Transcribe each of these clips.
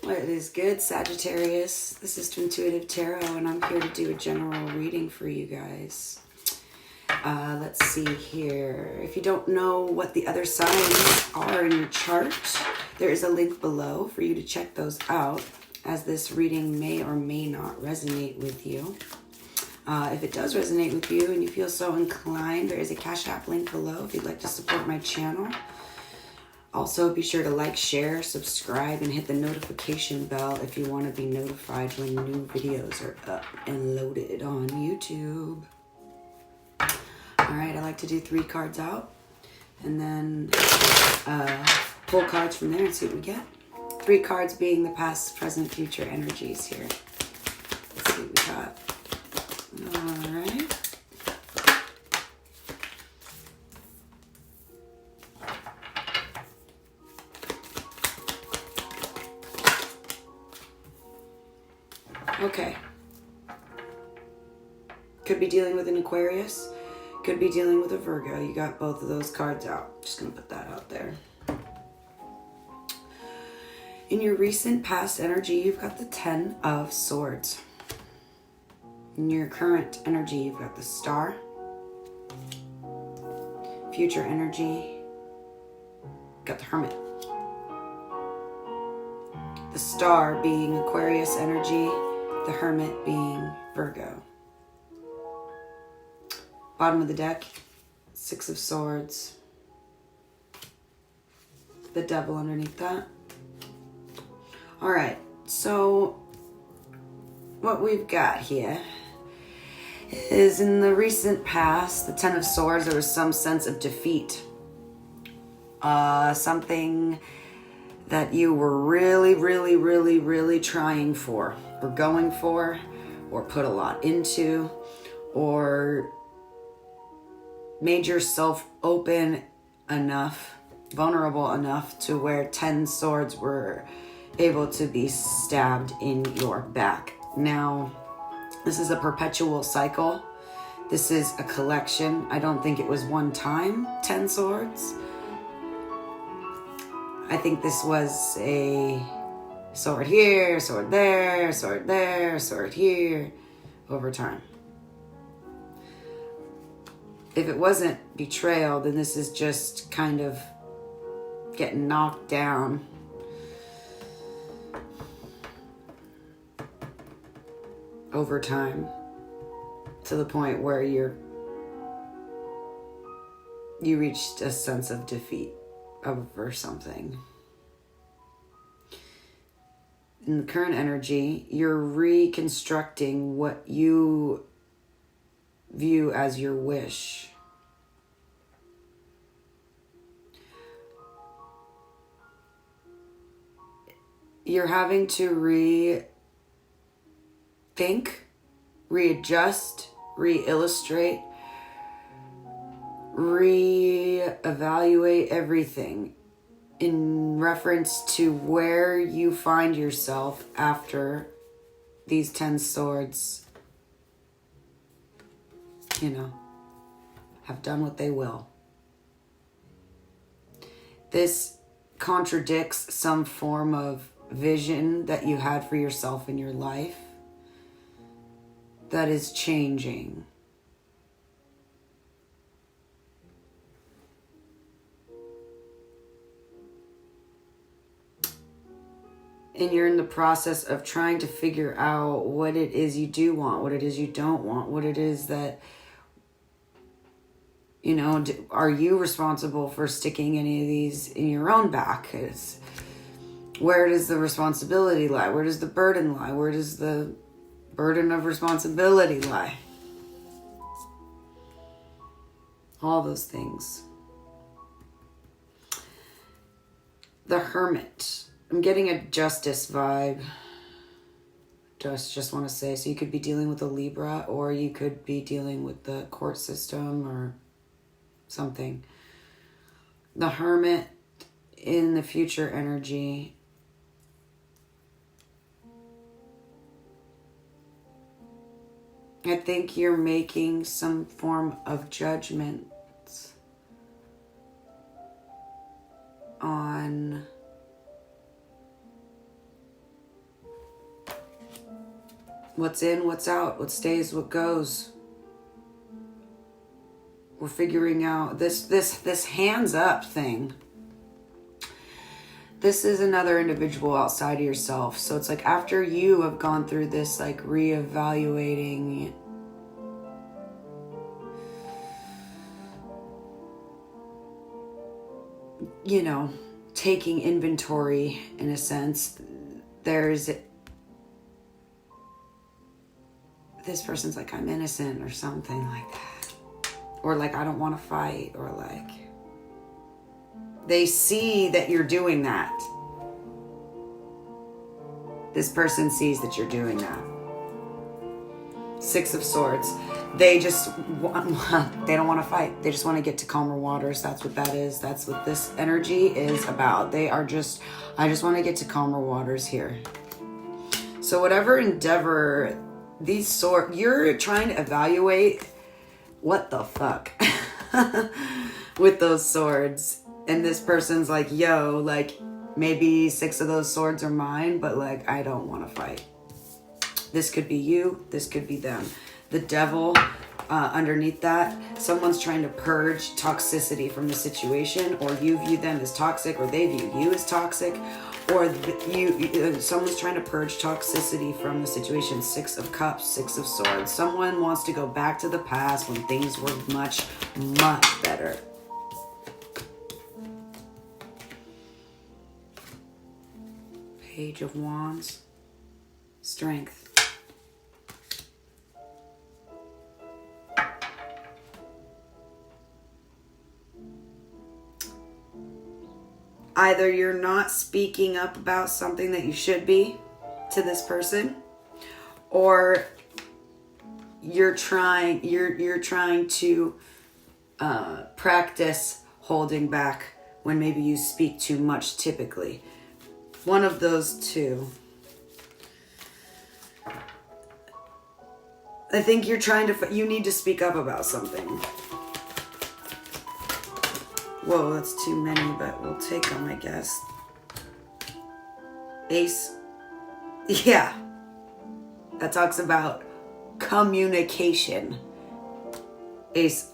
What is good, Sagittarius? This is Twintuitive Tarot, and I'm here to do a general reading for you guys. Let's see here. If you don't know what the other signs are in your chart, there is a link below for you to check those out, as this reading may or may not resonate with you. If it does resonate with you and you feel so inclined, there is a Cash App link below if you'd like to support my channel. Also, be sure to like, share, subscribe, and hit the notification bell if you want to be notified when new videos are up and loaded on YouTube. Alright, I like to do 3 cards out and then pull cards from there and see what we get. 3 cards being the past, present, future energies here. Let's see what we got. Alright. Okay. Could be dealing with an Aquarius. Could be dealing with a Virgo. You got both of those cards out. Just going to put that out there. In your recent past energy, you've got the 10 of Swords. In your current energy, you've got the Star. Future energy, got the Hermit. The Star being Aquarius energy, the Hermit being Virgo. Bottom of the deck, 6 of Swords. The Devil underneath that. All right, so what we've got here is in the recent past, the 10 of Swords, there was some sense of defeat. Something that you were really trying for, or going for, or put a lot into, or made yourself open enough, vulnerable enough to where 10 swords were able to be stabbed in your back. Now, this is a perpetual cycle. This is a collection. I don't think it was one time 10 swords. I think this was a sword here, sword there, sword there, sword here, over time. If it wasn't betrayal, then this is just kind of getting knocked down. Over time, to the point where you reached a sense of defeat over something. In the current energy, you're reconstructing what you view as your wish. You're having to rethink, readjust, re-illustrate, re-evaluate everything in reference to where you find yourself after these 10 swords, have done what they will. This contradicts some form of vision that you had for yourself in your life that is changing. And you're in the process of trying to figure out what it is you do want, what it is you don't want, what it is that, are you responsible for sticking any of these in your own back? Where does the responsibility lie? Where does the burden lie? Where does the burden of responsibility lie? All those things. The Hermit. I'm getting a justice vibe. Just want to say, so you could be dealing with a Libra, or you could be dealing with the court system or something. The Hermit in the future energy. I think you're making some form of judgments on What's in, what's out, what stays, what goes. We're figuring out this hands up thing. This is another individual outside of yourself. So it's like after you have gone through this like reevaluating, you know, taking inventory in a sense, there's this person's like, I'm innocent or something like that. Or like, I don't want to fight, or like, they see that you're doing that. This person sees that you're doing that. Six of Swords. They just they don't want to fight. They just want to get to calmer waters. That's what that is. That's what this energy is about. They are just, I just want to get to calmer waters here. So whatever endeavor, you're trying to evaluate what the fuck with those swords. And this person's like, yo, like maybe 6 of those swords are mine, but like, I don't want to fight. This could be you. This could be them. The Devil, underneath that, someone's trying to purge toxicity from the situation, or you view them as toxic, or they view you as toxic, or someone's trying to purge toxicity from the situation. 6 of Cups, 6 of Swords. Someone wants to go back to the past when things were much, much better. Page of Wands. Strength. Either you're not speaking up about something that you should be to this person, or you're trying to practice holding back when maybe you speak too much typically. One of those two. I think you're you need to speak up about something. Whoa, that's too many, but we'll take them, I guess. Ace. Yeah. That talks about communication. Ace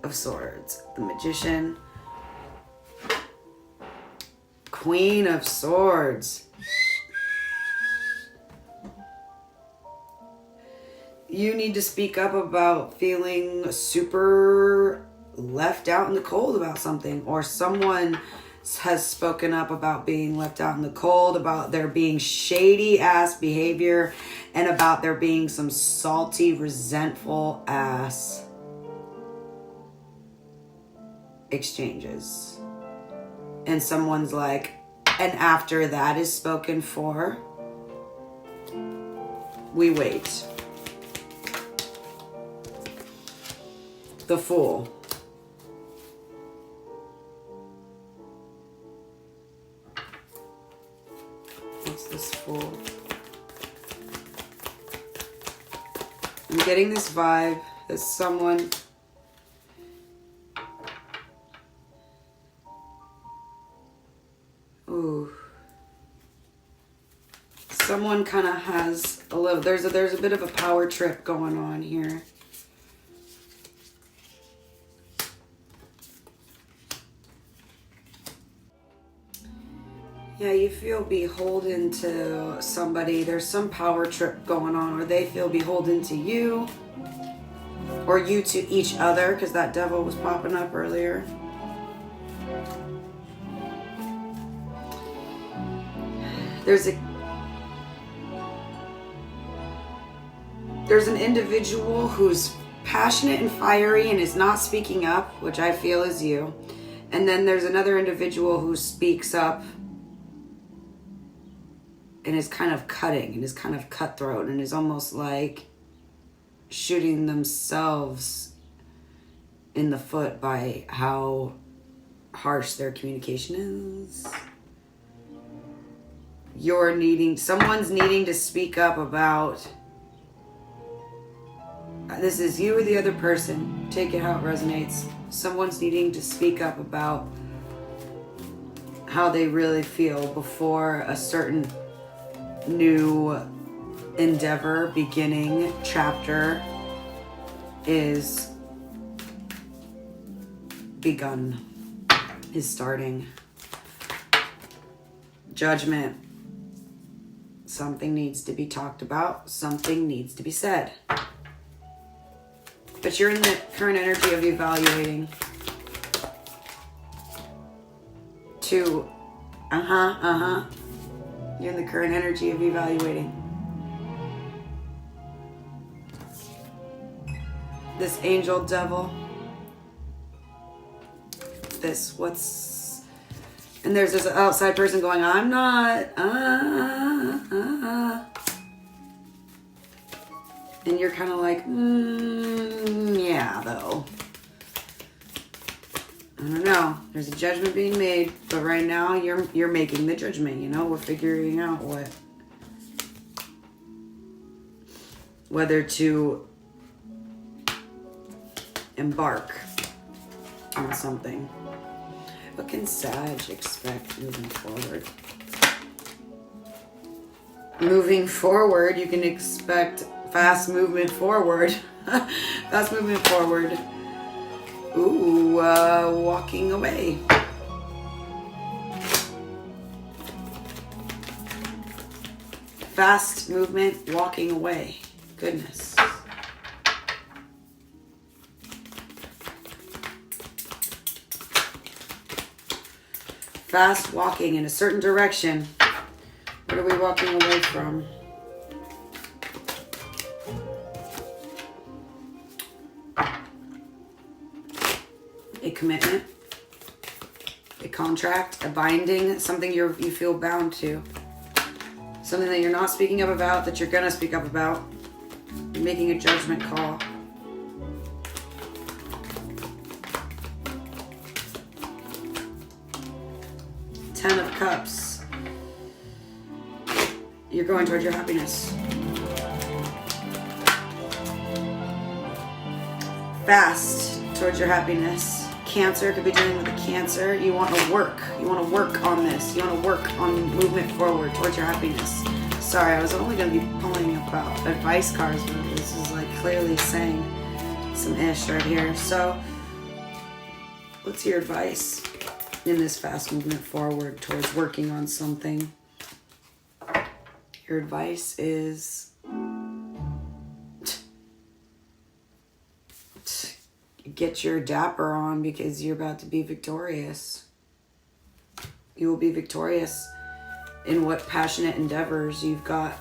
of Swords. The Magician. Queen of Swords. You need to speak up about feeling super left out in the cold about something, or someone has spoken up about being left out in the cold, about there being shady ass behavior, and about there being some salty, resentful ass exchanges. And someone's like, and after that is spoken for, we wait. The Fool. What's this Fool? I'm getting this vibe that someone... Ooh. Someone kind of has a little... There's a bit of a power trip going on here. Yeah, you feel beholden to somebody. There's some power trip going on, or they feel beholden to you, or you to each other, because that Devil was popping up earlier. There's an individual who's passionate and fiery and is not speaking up, which I feel is you. And then there's another individual who speaks up and is kind of cutting and is kind of cutthroat and is almost like shooting themselves in the foot by how harsh their communication is. Someone's needing to speak up about, this is you or the other person, take it how it resonates. Someone's needing to speak up about how they really feel before a certain new endeavor, beginning, chapter is begun, is starting. Judgment. Something needs to be talked about. Something needs to be said. But you're in the current energy of evaluating. You're in the current energy of evaluating. This angel devil. And there's this outside person going, I'm not. And you're kind of like, yeah, though. I don't know. There's a judgment being made, but right now you're making the judgment. You know, we're figuring out whether to embark on something. What can Sag expect moving forward? Moving forward, you can expect fast movement forward. Fast movement forward. Ooh, walking away. Fast movement, walking away. Goodness. Fast walking in a certain direction. What are we walking away from? A commitment, a contract, a binding, something you feel bound to. Something that you're not speaking up about, that you're going to speak up about. You're making a judgment call. Ten of Cups. You're going towards your happiness. Fast towards your happiness. Cancer, could be dealing with a Cancer. You want to work. You want to work on this. You want to work on movement forward towards your happiness. Sorry, I was only going to be pulling about advice cards, but this is like clearly saying some ish right here. So, what's your advice in this fast movement forward towards working on something? Your advice is get your dapper on, because you're about to be victorious. You will be victorious in what passionate endeavors you've got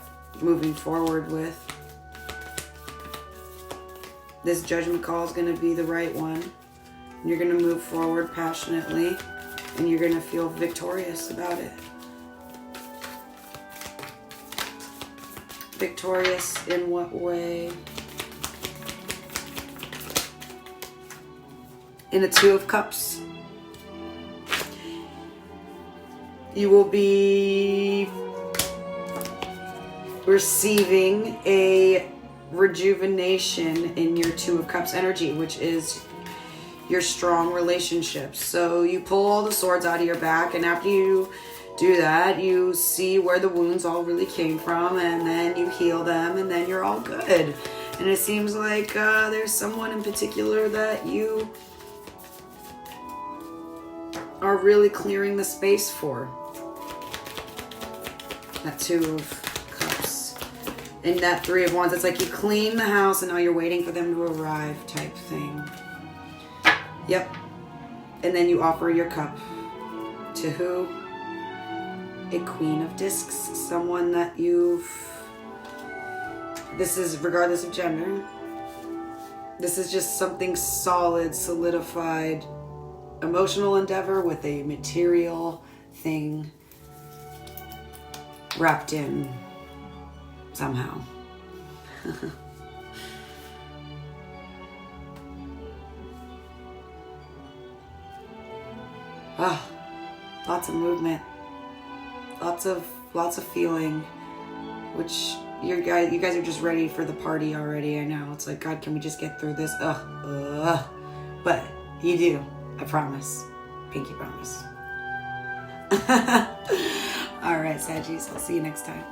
moving forward with. This judgment call is going to be the right one. You're going to move forward passionately, and you're going to feel victorious about it. Victorious in what way? In the Two of Cups. You will be receiving a rejuvenation in your Two of Cups energy, which is your strong relationships. So you pull all the swords out of your back, and after you do that, you see where the wounds all really came from, and then you heal them, and then you're all good. And it seems like there's someone in particular that you are really clearing the space for. That Two of Cups. And that Three of Wands, it's like you clean the house and now you're waiting for them to arrive type thing. Yep. And then you offer your cup. To who? A Queen of Discs. Someone that this is regardless of gender. This is just something solid, solidified, emotional endeavor with a material thing wrapped in somehow. Lots of movement, lots of feeling, which you guys are just ready for the party already. I know, it's like, God, can we just get through this? But you do, I promise. Pinky promise. All right, Saggies, I'll see you next time.